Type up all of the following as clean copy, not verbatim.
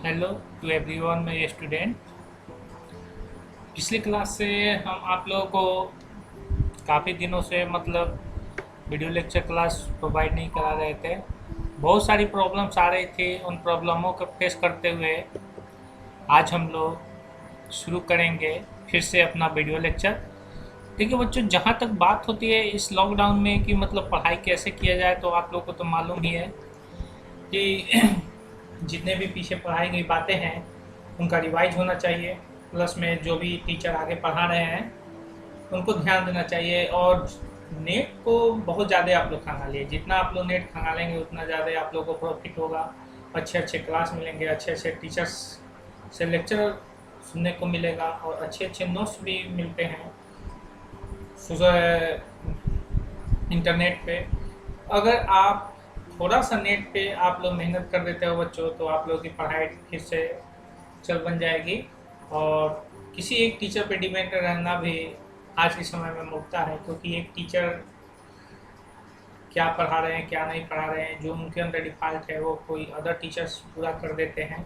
Hello to everyone मेरे student. पिछली class से हम आप लोगों को काफ़ी दिनों से वीडियो लेक्चर क्लास प्रोवाइड नहीं करा रहे थे। बहुत सारी प्रॉब्लम्स आ रही थी, उन प्रॉब्लमों को फेस करते हुए आज हम लोग शुरू करेंगे फिर से अपना वीडियो लेक्चर। देखिए बच्चों, जहाँ तक बात होती है इस लॉकडाउन में कि पढ़ाई कैसे किया जाए, तो आप लोगों को तो मालूम ही है कि जितने भी पीछे पढ़ाई गई बातें हैं उनका रिवाइज होना चाहिए। प्लस में जो भी टीचर आगे पढ़ा रहे हैं उनको ध्यान देना चाहिए। और नेट को बहुत ज़्यादा आप लोग खंगालिए, जितना आप लोग नेट खंगालेंगे उतना ज़्यादा आप लोगों को प्रॉफिट होगा। अच्छे अच्छे क्लास मिलेंगे, अच्छे अच्छे टीचर्स से लेक्चर सुनने को मिलेगा और अच्छे अच्छे नोट्स भी मिलते हैं इंटरनेट पे। अगर आप थोड़ा सा नेट पे आप लोग मेहनत कर देते हो बच्चों, तो आप लोगों की पढ़ाई फिर से चल बन जाएगी। और किसी एक टीचर पे डिपेंड रहना भी आज के समय में मुक्ता है, क्योंकि एक टीचर क्या पढ़ा रहे हैं क्या नहीं पढ़ा रहे हैं, जो उनके अंदर डिफ़ॉल्ट है वो कोई अदर टीचर्स पूरा कर देते हैं।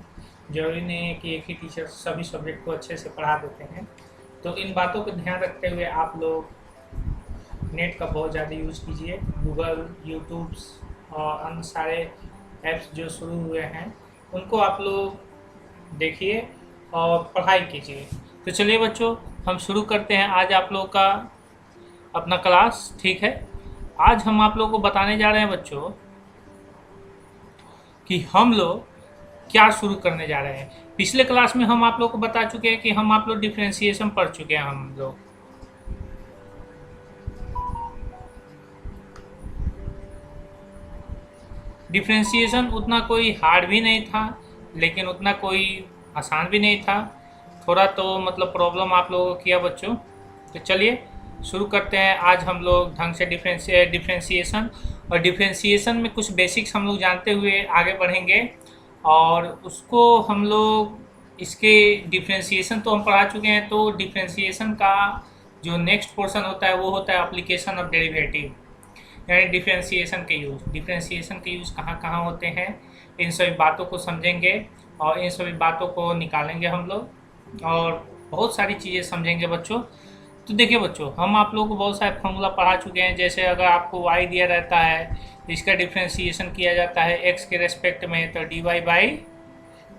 जरूरी नहीं है कि एक ही टीचर सभी सब्जेक्ट को अच्छे से पढ़ा देते हैं। तो इन बातों को ध्यान रखते हुए आप लोग नेट का बहुत ज़्यादा यूज़ कीजिए। गूगल, यूट्यूब्स और अन्य सारे ऐप्स जो शुरू हुए हैं उनको आप लोग देखिए और पढ़ाई कीजिए। तो चलिए बच्चों, हम शुरू करते हैं आज आप लोग का अपना क्लास। ठीक है, आज हम आप लोगों को बताने जा रहे हैं बच्चों कि हम लोग क्या शुरू करने जा रहे हैं। पिछले क्लास में हम आप लोग को बता चुके हैं कि हम आप लोग डिफ्रेंशिएशन पढ़ चुके हैं। हम लोग डिफ्रेंशिएशन उतना कोई हार्ड भी नहीं था, लेकिन उतना कोई आसान भी नहीं था। थोड़ा तो प्रॉब्लम आप लोगों को किया बच्चों। तो चलिए शुरू करते हैं आज हम लोग ढंग से डिफ्रेंशिएशन। और डिफ्रेंशिएशन में कुछ बेसिक्स हम लोग जानते हुए आगे बढ़ेंगे। और उसको हम लोग इसके डिफ्रेंशिएशन तो हम पढ़ा चुके हैं, तो डिफ्रेंशिएशन का जो नेक्स्ट पोर्शन होता है वो होता है एप्लीकेशन ऑफ डेरिवेटिव, यानी डिफ्रेंशिएशन के यूज़ कहाँ कहाँ होते हैं, इन सभी बातों को समझेंगे और इन सभी बातों को निकालेंगे हम लोग और बहुत सारी चीज़ें समझेंगे बच्चों। तो देखिए बच्चों, हम आप लोगों को बहुत सारे फॉर्मूला पढ़ा चुके हैं। जैसे अगर आपको y दिया रहता है तो इसका डिफ्रेंशिएशन किया जाता है x के रेस्पेक्ट में, तो dy बाई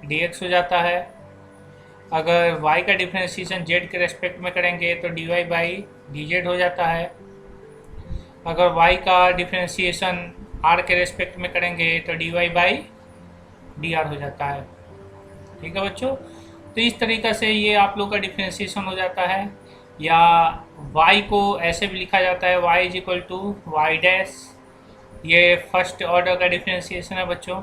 dx हो जाता है। अगर y का डिफ्रेंशिएशन z के रेस्पेक्ट में करेंगे तो dy बाई dz हो जाता है। अगर y का डिफ्रेंशिएशन r के रेस्पेक्ट में करेंगे तो dy बाई dr हो जाता है। ठीक है बच्चों, तो इस तरीक़ा से ये आप लोग का डिफ्रेंशिएशन हो जाता है। या y को ऐसे भी लिखा जाता है y is equal to Y dash, ये फर्स्ट ऑर्डर का डिफ्रेंशिएशन है बच्चों।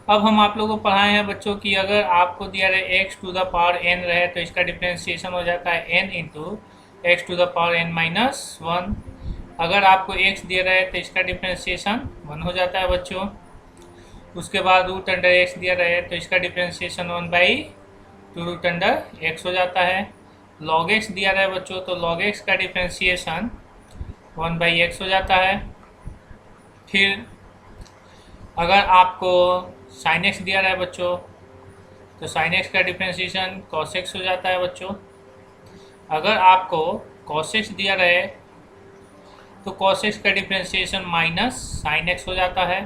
अब हम आप लोगों को पढ़ाए हैं बच्चों कि अगर आपको दिया रहे x to the power n रहे तो इसका डिफ्रेंशिएशन हो जाता है n into X to the power n minus 1। अगर आपको x दिया रहे तो इसका डिफ्रेंशिएशन 1 हो जाता है बच्चों। उसके बाद रूट अंडर x दिया रहे तो इसका differentiation 1 by two root under x हो जाता है। log x दिया रहा है बच्चों, तो log x का डिफ्रेंशिएशन 1 बाई एक्स हो जाता है। फिर अगर आपको sin x दिया रहा है बच्चों, तो sin x का डिफ्रेंशिएशन cos x हो जाता है बच्चों। अगर आपको cos x दिया रहे तो cos x का डिफ्रेंशिएशन माइनस sin x हो जाता है।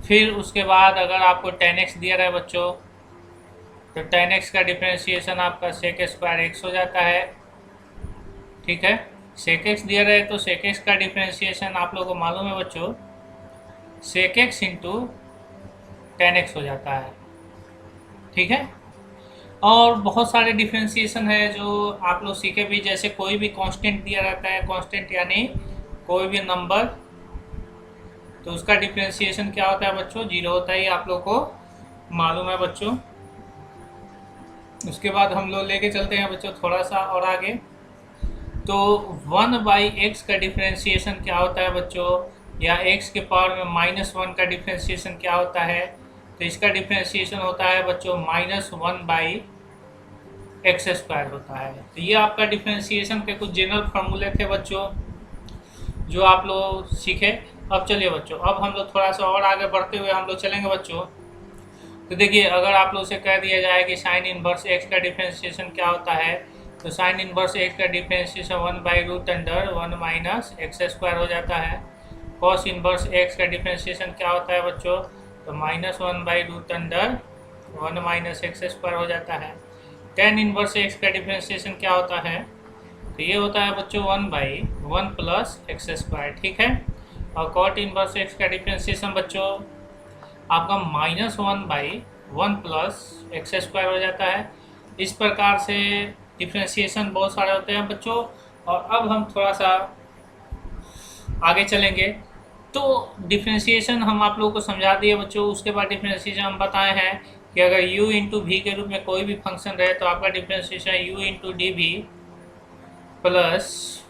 फिर उसके बाद अगर आपको tan x दिया रहा है बच्चों, तो tan x का डिफ्रेंशिएशन आपका sec स्क्वायर x हो जाता है। ठीक है, sec x दिया रहे तो sec x का डिफ्रेंशिएशन आप लोगों को मालूम है बच्चों, sec x into tan x हो जाता है। ठीक है, और बहुत सारे डिफ्रेंशिएशन है जो आप लोग सीखे भी। जैसे कोई भी कांस्टेंट दिया रहता है, कांस्टेंट यानी कोई भी नंबर, तो उसका डिफ्रेंशिएशन क्या होता है बच्चों, 0 होता है, आप लोग को मालूम है बच्चों। उसके बाद हम लोग लेके चलते हैं बच्चों थोड़ा सा और आगे। तो 1 बाई एक्स का डिफ्रेंशिएशन क्या होता है बच्चों, या x के पावर में -1 का डिफ्रेंशिएशन क्या होता है, तो इसका डिफ्रेंशिएशन होता है बच्चों -1 बाई एक्स स्क्वायर होता है। तो ये आपका डिफ्रेंशिएशन के कुछ जनरल फार्मूले थे बच्चों जो आप लोग सीखे। अब चलिए बच्चों, अब हम लोग थोड़ा सा और आगे बढ़ते हुए हम लोग चलेंगे बच्चों। तो देखिए अगर आप लोग से कह दिया जाए कि साइन इनवर्स एक्स का डिफ्रेंशिएशन क्या होता है, तो साइन इनवर्स एक्स का डिफ्रेंशिएशन 1/√1 माइनस एक्स स्क्वायर हो जाता है। कॉस इनवर्स एक्स का डिफ्रेंशिएशन क्या होता है बच्चों, तो -1/√1 माइनस एक्स स्क्वायर हो जाता है। टेन इनवर्स एक्स का डिफ्रेंशिएशन क्या होता है, तो ये होता है बच्चों 1/1 प्लस एक्स स्क्वायर, ठीक है। और कॉट इनवर्स एक्स का डिफ्रेंशिएशन बच्चों आपका -1/1 प्लस एक्स स्क्वायर हो जाता है। इस प्रकार से डिफ्रेंशिएशन बहुत सारे होते हैं बच्चों। और अब हम थोड़ा सा आगे चलेंगे। तो डिफ्रेंशिएशन हम आप लोगों को समझा दिए बच्चों। उसके बाद डिफ्रेंशिएशन हम बताए हैं कि अगर u इंटू वी के रूप में कोई भी फंक्शन रहे तो आपका differentiation u into d v plus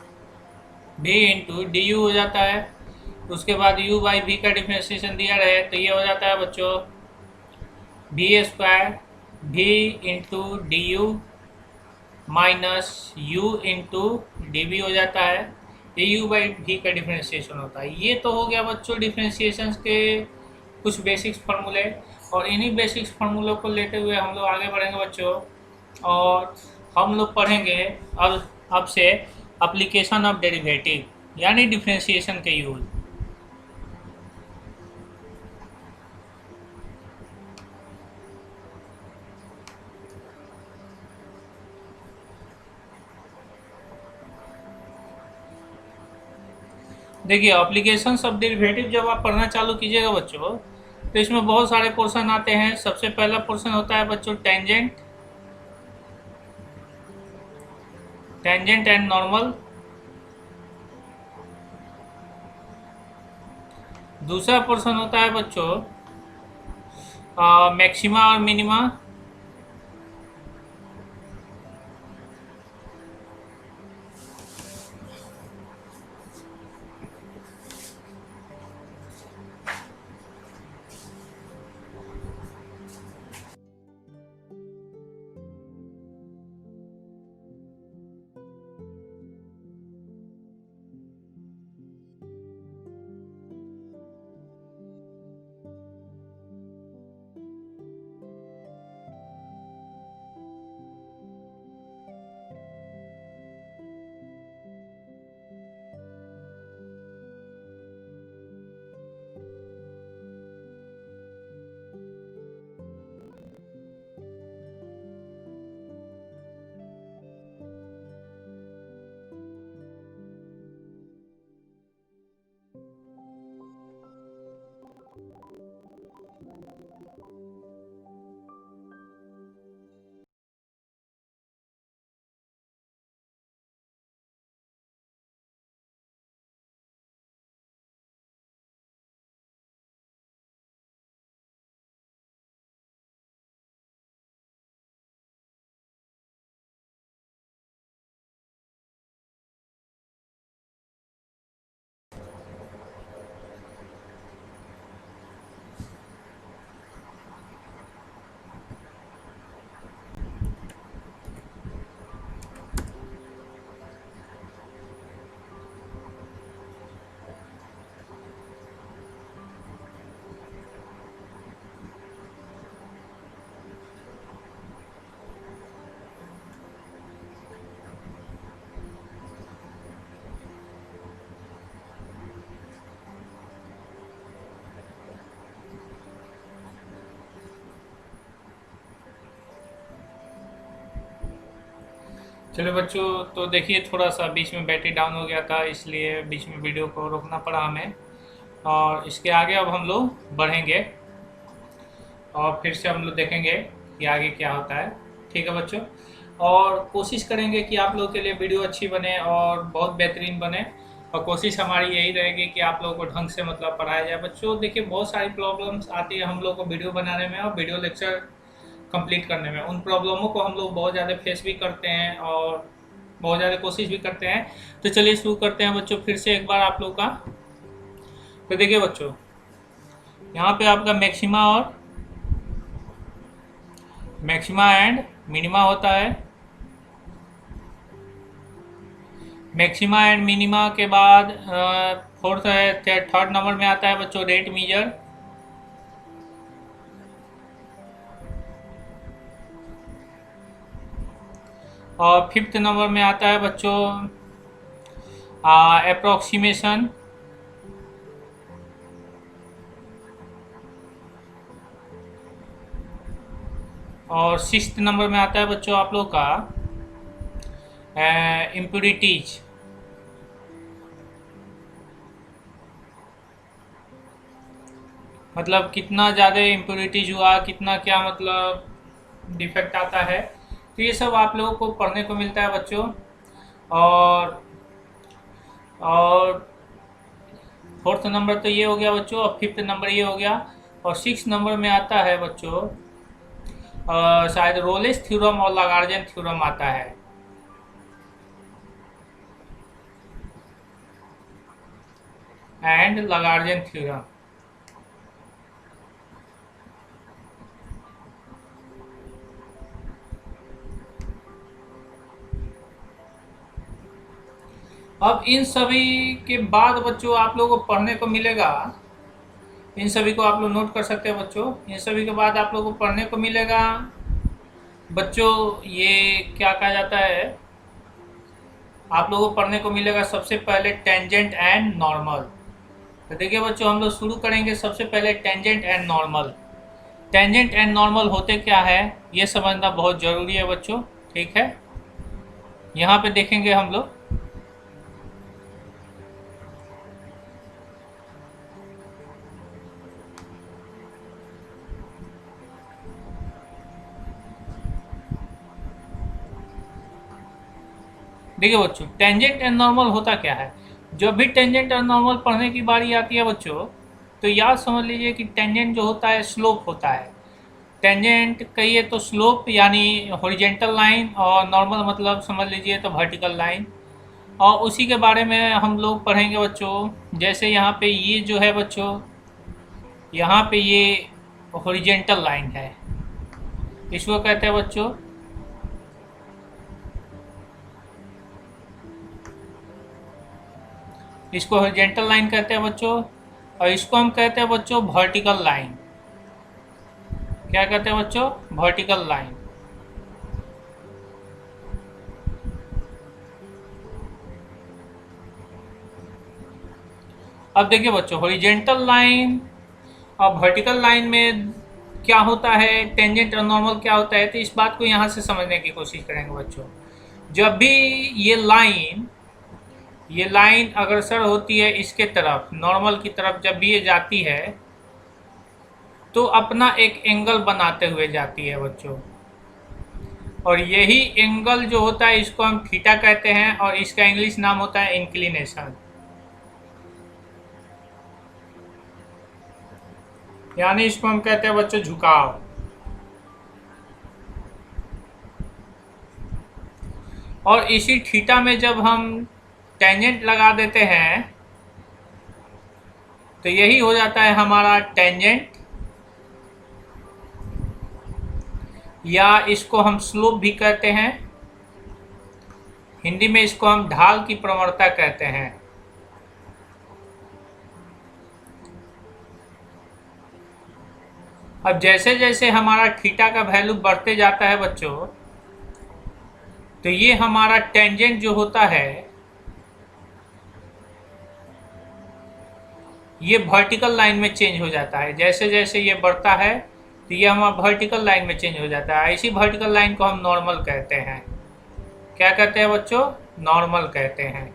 v into d u हो जाता है। उसके बाद u बाई वी का डिफ्रेंशिएशन दिया रहे तो ये हो जाता है बच्चों v square v into d u minus u into d v हो जाता है। ये u बाई वी का डिफ्रेंशिएशन होता है। ये तो हो गया बच्चों डिफ्रेंशिएशन के कुछ बेसिक्स फार्मूले। और इन्हीं बेसिक्स फार्मूलों को लेते हुए हम लोग आगे बढ़ेंगे बच्चों। और हम लोग पढ़ेंगे अब से एप्लीकेशन ऑफ डेरिवेटिव यानी डिफ्रेंशिएशन के यूज। देखिए एप्लीकेशन ऑफ डेरिवेटिव जब आप पढ़ना चालू कीजिएगा बच्चों तो इसमें बहुत सारे पोर्शन आते हैं। सबसे पहला पोर्शन होता है बच्चों टेंजेंट एंड नॉर्मल। दूसरा पोर्शन होता है बच्चों मैक्सिमा और मिनिमा। चलो बच्चों, तो देखिए थोड़ा सा बीच में बैटरी डाउन हो गया था इसलिए बीच में वीडियो को रोकना पड़ा हमें। और इसके आगे अब हम लोग बढ़ेंगे और फिर से हम लोग देखेंगे कि आगे क्या होता है। ठीक है बच्चों, और कोशिश करेंगे कि आप लोगों के लिए वीडियो अच्छी बने और बहुत बेहतरीन बने। और कोशिश हमारी यही रहेगी कि आप लोगों को ढंग से मतलब पढ़ाया जाए। बच्चों देखिए बहुत सारी प्रॉब्लम्स आती है हम लोग को वीडियो बनाने में और वीडियो लेक्चर कंप्लीट करने में। उन प्रॉब्लमों को हम लोग बहुत ज़्यादा फेस भी करते हैं और बहुत ज़्यादा कोशिश भी करते हैं। तो चलिए शुरू करते हैं बच्चों फिर से एक बार आप लोग का। तो देखिए बच्चों, यहाँ पे आपका मैक्सिमा एंड मिनिमा होता है। मैक्सिमा एंड मिनिमा के बाद फोर्थ है थर्ड नंबर में आता है बच्चों रेट मेजर। और फिफ्थ नंबर में आता है बच्चों अप्रोक्सीमेशन। और सिक्स्थ नंबर में आता है बच्चों आप लोग का इम्प्योरिटीज। मतलब कितना ज़्यादा इम्प्योरिटीज हुआ, कितना क्या मतलब डिफेक्ट आता है, तो ये सब आप लोगों को पढ़ने को मिलता है बच्चों। और और फोर्थ नंबर तो ये हो गया बच्चों, और फिफ्थ नंबर ये हो गया। और सिक्स नंबर में आता है बच्चों शायद रोलेस थ्योरम और लगार्जन थ्योरम आता है। And Lagrange theorem. अब इन सभी के बाद बच्चों आप लोगों को पढ़ने को मिलेगा, इन सभी को आप लोग नोट कर सकते हैं बच्चों। इन सभी के बाद आप लोगों को पढ़ने को मिलेगा बच्चों, ये क्या कहा जाता है, आप लोगों को पढ़ने को मिलेगा सबसे पहले टेंजेंट एंड नॉर्मल। तो देखिए बच्चों, हम लोग शुरू करेंगे सबसे पहले tangent and normal. Tangent and normal होते क्या है ये समझना बहुत ज़रूरी है बच्चों, ठीक है। यहाँ पे देखेंगे हम लोग, देखिए बच्चों टेंजेंट एंड नॉर्मल होता क्या है। जब भी टेंजेंट एंड नॉर्मल पढ़ने की बारी आती है बच्चों, तो याद समझ लीजिए कि टेंजेंट जो होता है स्लोप होता है। टेंजेंट कहिए तो स्लोप यानी हॉरिजेंटल लाइन, और नॉर्मल मतलब समझ लीजिए तो वर्टिकल लाइन। और उसी के बारे में हम लोग पढ़ेंगे बच्चों। जैसे यहाँ पे ये जो है बच्चों, यहाँ पे ये हॉरिजेंटल लाइन है, इसको कहते हैं बच्चों, इसको हॉरिजेंटल लाइन कहते हैं बच्चों। और इसको हम कहते हैं बच्चों वर्टिकल लाइन। क्या कहते हैं बच्चों? Vertical line. अब देखिए बच्चों, हॉरिजेंटल लाइन और वर्टिकल लाइन में क्या होता है, टेंजेंट और नॉर्मल क्या होता है, तो इस बात को यहाँ से समझने की कोशिश करेंगे बच्चों। जब भी ये लाइन अग्रसर होती है इसके तरफ, नॉर्मल की तरफ, जब भी ये जाती है तो अपना एक एंगल बनाते हुए जाती है बच्चों। और यही एंगल जो होता है इसको हम थीटा कहते हैं, और इसका इंग्लिश नाम होता है इंक्लिनेशन, यानी इसको हम कहते हैं बच्चों झुकाव। और इसी थीटा में जब हम टेंजेंट लगा देते हैं तो यही हो जाता है हमारा टेंजेंट, या इसको हम स्लोप भी कहते हैं। हिंदी में इसको हम ढाल की प्रवणता कहते हैं। अब जैसे जैसे हमारा थीटा का वैल्यू बढ़ते जाता है बच्चों, तो ये हमारा टेंजेंट जो होता है ये वर्टिकल लाइन में चेंज हो जाता है। जैसे जैसे ये बढ़ता है तो ये हमारा वर्टिकल लाइन में चेंज हो जाता है। इसी वर्टिकल लाइन को हम नॉर्मल कहते हैं। क्या कहते हैं बच्चों? नॉर्मल कहते हैं।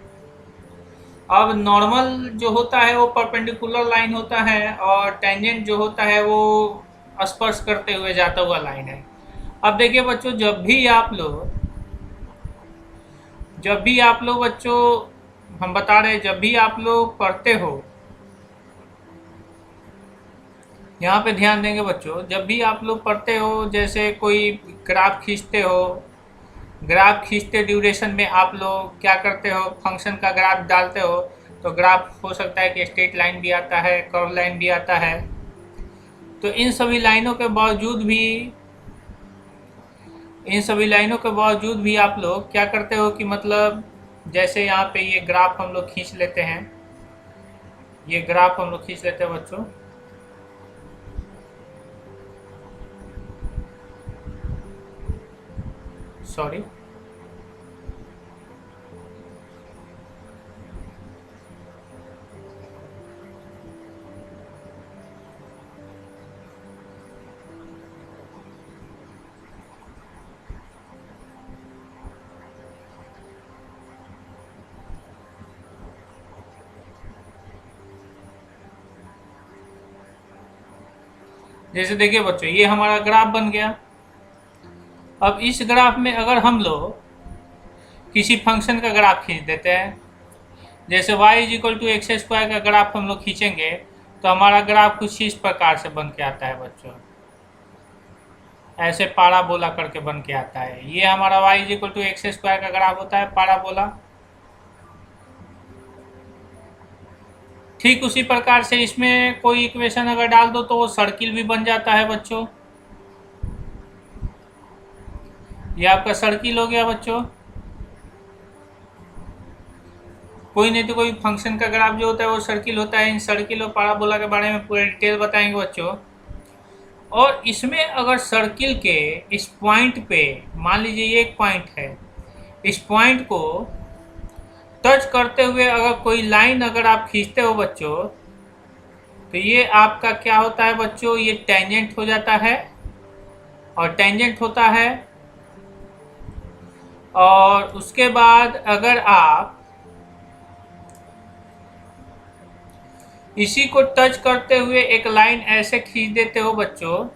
अब नॉर्मल जो होता है वो परपेंडिकुलर लाइन होता है, और टेंजेंट जो होता है वो स्पर्श करते हुए जाता हुआ लाइन है। अब देखिए बच्चों, जब भी आप लोग बच्चों, हम बता रहे हैं, जब भी आप लोग पढ़ते हो, यहाँ पे ध्यान देंगे बच्चों, जब भी आप लोग पढ़ते हो, जैसे कोई ग्राफ खींचते हो, ग्राफ खींचते ड्यूरेशन में आप लोग क्या करते हो, फंक्शन का ग्राफ डालते हो, तो ग्राफ हो सकता है कि स्ट्रेट लाइन भी आता है, कर्व लाइन भी आता है। तो इन सभी लाइनों के बावजूद भी आप लोग क्या करते हो कि मतलब जैसे यहाँ पे ये ग्राफ हम लोग खींच लेते हैं, ये ग्राफ हम लोग खींच लेते हैं बच्चों, सॉरी, जैसे देखिए बच्चों, ये हमारा ग्राफ बन गया। अब इस ग्राफ में अगर हम लोग किसी फंक्शन का ग्राफ खींच देते हैं, जैसे y is equal to x square का ग्राफ हम लोग खींचेंगे, तो हमारा ग्राफ कुछ इस प्रकार से बन के आता है बच्चों, ऐसे पाराबोला करके बन के आता है। ये हमारा y is equal to x square का ग्राफ होता है, पाराबोला। ठीक उसी प्रकार से इसमें कोई इक्वेशन अगर डाल दो तो वो सर्किल भी बन जाता है बच्चों। ये आपका सर्किल हो गया बच्चों। कोई नहीं तो कोई फंक्शन का ग्राफ जो होता है वो सर्किल होता है। इन सर्किल और पाराबोला के बारे में पूरे डिटेल बताएंगे बच्चों। और इसमें अगर सर्किल के इस पॉइंट पे, मान लीजिए ये एक पॉइंट है, इस पॉइंट को टच करते हुए अगर कोई लाइन अगर आप खींचते हो बच्चों, तो ये आपका क्या होता है बच्चों, ये टेंजेंट हो जाता है। और टेंजेंट होता है, और उसके बाद अगर आप इसी को टच करते हुए एक लाइन ऐसे खींच देते हो बच्चों,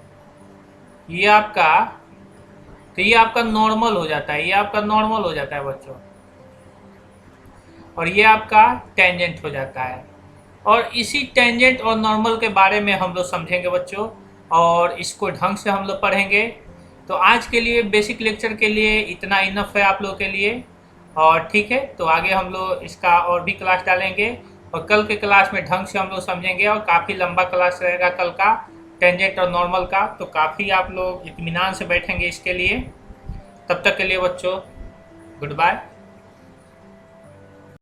ये आपका, तो ये आपका नॉर्मल हो जाता है, ये आपका नॉर्मल हो जाता है बच्चों, और ये आपका टेंजेंट हो जाता है। और इसी टेंजेंट और नॉर्मल के बारे में हम लोग समझेंगे बच्चों, और इसको ढंग से हम लोग पढ़ेंगे। तो आज के लिए बेसिक लेक्चर के लिए इतना इनफ है आप लोग के लिए। और ठीक है, तो आगे हम लोग इसका और भी क्लास डालेंगे, और कल के क्लास में ढंग से हम लोग समझेंगे, और काफ़ी लंबा क्लास रहेगा कल का टेंजेंट और नॉर्मल का। तो काफ़ी आप लोग इत्मीनान से बैठेंगे इसके लिए। तब तक के लिए बच्चों, गुड बाय।